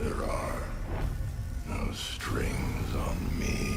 There are no strings on me.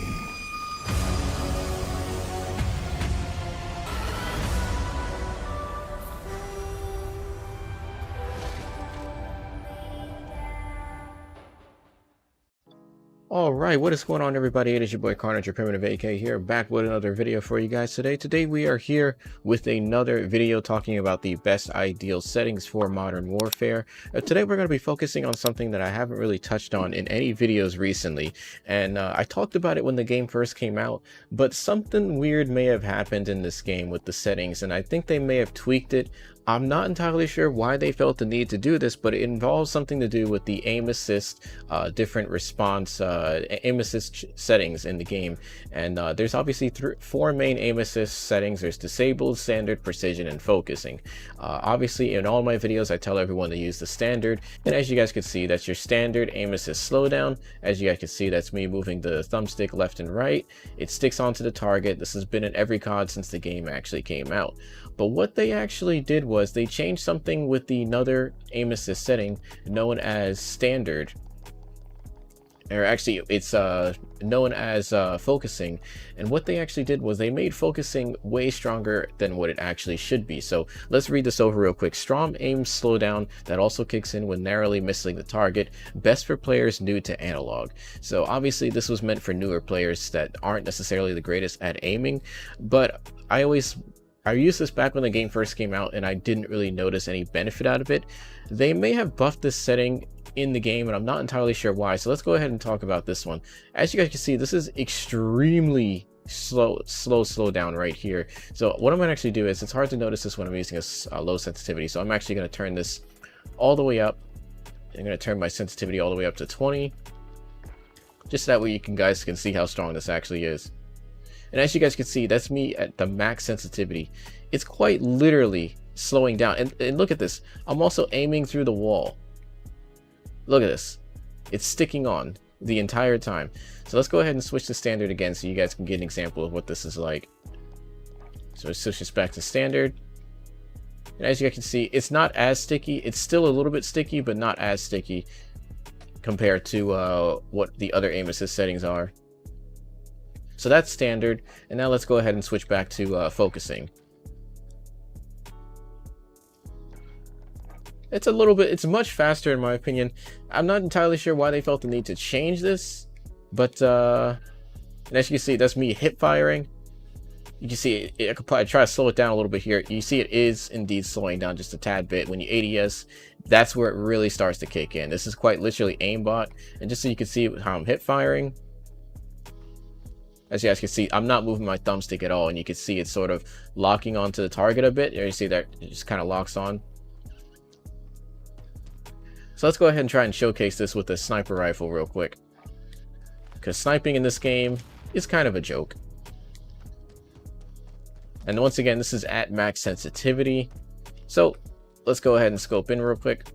All right, what is going on, everybody? It is your boy Carnage, your primitive AK here, back with another video for you guys today. Today we are here with another video talking about the best ideal settings for Modern Warfare. Today we're going to be focusing on something that I haven't really touched on in any videos recently, and I talked about it when the game first came out, but something weird may have happened in this game with the settings, and I think they may have tweaked it. I'm not entirely sure why they felt the need to do this, but it involves something to do with the aim assist, different response, aim assist settings in the game. And there's obviously four main aim assist settings. There's disabled, standard, precision, and focusing. Obviously, in all my videos, I tell everyone to use the standard. And as you guys can see, that's your standard aim assist slowdown. As you guys can see, that's me moving the thumbstick left and right. It sticks onto the target. This has been in every COD since the game actually came out. But what they actually did was they changed something with the another aim assist setting known as standard, or actually it's known as focusing. And what they actually did was they made focusing way stronger than what it actually should be. So let's read this over real quick. Strong aim slowdown that also kicks in when narrowly missing the target, best for players new to analog. So obviously this was meant for newer players that aren't necessarily the greatest at aiming, but I used this back when the game first came out and I didn't really notice any benefit out of it. They may have buffed this setting in the game and I'm not entirely sure why. So let's go ahead and talk about this one. As you guys can see, this is extremely slow down right here. So what I'm going to actually do is, it's hard to notice this when I'm using a low sensitivity. So I'm actually going to turn this all the way up. I'm going to turn my sensitivity all the way up to 20. Just that way you guys can see how strong this actually is. And as you guys can see, that's me at the max sensitivity. It's quite literally slowing down. And look at this. I'm also aiming through the wall. Look at this. It's sticking on the entire time. So let's go ahead and switch to standard again so you guys can get an example of what this is like. So let's switch this back to standard. And as you guys can see, it's not as sticky. It's still a little bit sticky, but not as sticky compared to what the other aim assist settings are. So that's standard, and now let's go ahead and switch back to focusing. It's much faster in my opinion. I'm not entirely sure why they felt the need to change this, but and as you can see, that's me hip firing. You can see I could probably try to slow it down a little bit here. You see it is indeed slowing down just a tad bit. When you ADS, that's where it really starts to kick in. This is quite literally aimbot, and just so you can see how I'm hip firing. As you guys can see, I'm not moving my thumbstick at all, and you can see it's sort of locking onto the target a bit. You see that it just kind of locks on. So let's go ahead and try and showcase this with a sniper rifle real quick, because sniping in this game is kind of a joke. And once again, this is at max sensitivity. So let's go ahead and scope in real quick.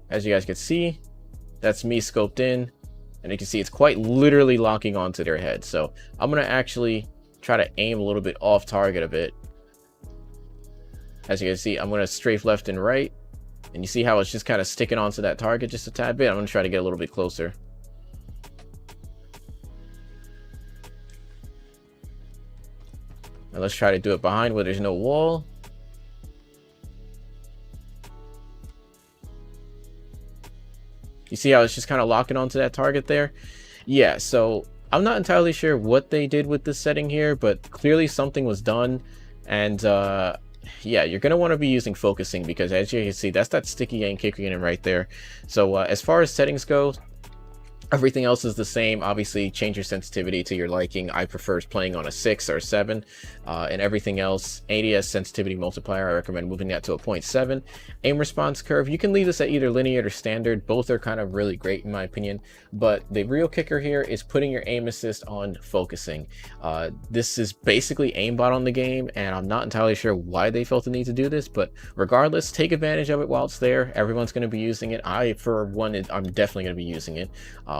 As you guys can see, that's me scoped in. And you can see it's quite literally locking onto their head. So I'm going to actually try to aim a little bit off target a bit. As you can see, I'm going to strafe left and right. And you see how it's just kind of sticking onto that target just a tad bit. I'm going to try to get a little bit closer. Now let's try to do it behind where there's no wall. You see how it's just kind of locking onto that target there? Yeah, so I'm not entirely sure what they did with this setting here, but clearly something was done. And yeah, you're going to want to be using focusing, because as you can see, that's that sticky aim kicking in right there. So as far as settings go, everything else is the same. Obviously, change your sensitivity to your liking. I prefer playing on a 6 or 7, and everything else. ADS sensitivity multiplier, I recommend moving that to a 0.7. Aim response curve, you can leave this at either linear or standard. Both are kind of really great in my opinion, but the real kicker here is putting your aim assist on focusing. This is basically aimbot on the game, and I'm not entirely sure why they felt the need to do this, but regardless, take advantage of it while it's there. Everyone's going to be using it. I, for one, I'm definitely going to be using it.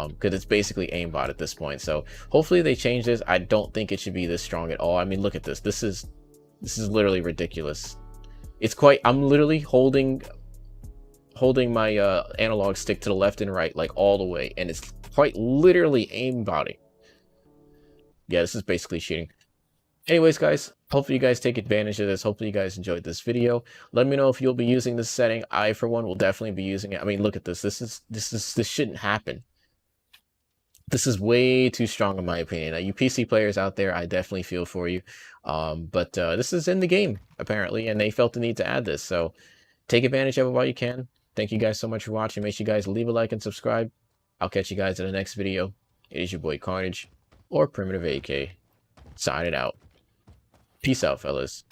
Because it's basically aimbot at this point. So hopefully they change this. I don't think it should be this strong at all. I mean, look at this. This is literally ridiculous. It's quite, I'm literally holding holding my analog stick to the left and right, like all the way, and it's quite literally aimbotting. Yeah, this is basically cheating. Anyways, guys, hopefully you guys take advantage of this. Hopefully you guys enjoyed this video. Let me know if you'll be using this setting. I, for one, will definitely be using it. I mean, look at this. This shouldn't happen. This is way too strong in my opinion. Now, you PC players out there, I definitely feel for you. But this is in the game, apparently, and they felt the need to add this. So take advantage of it while you can. Thank you guys so much for watching. Make sure you guys leave a like and subscribe. I'll catch you guys in the next video. It is your boy Carnage, or Primitive AK, signing out. Peace out, fellas.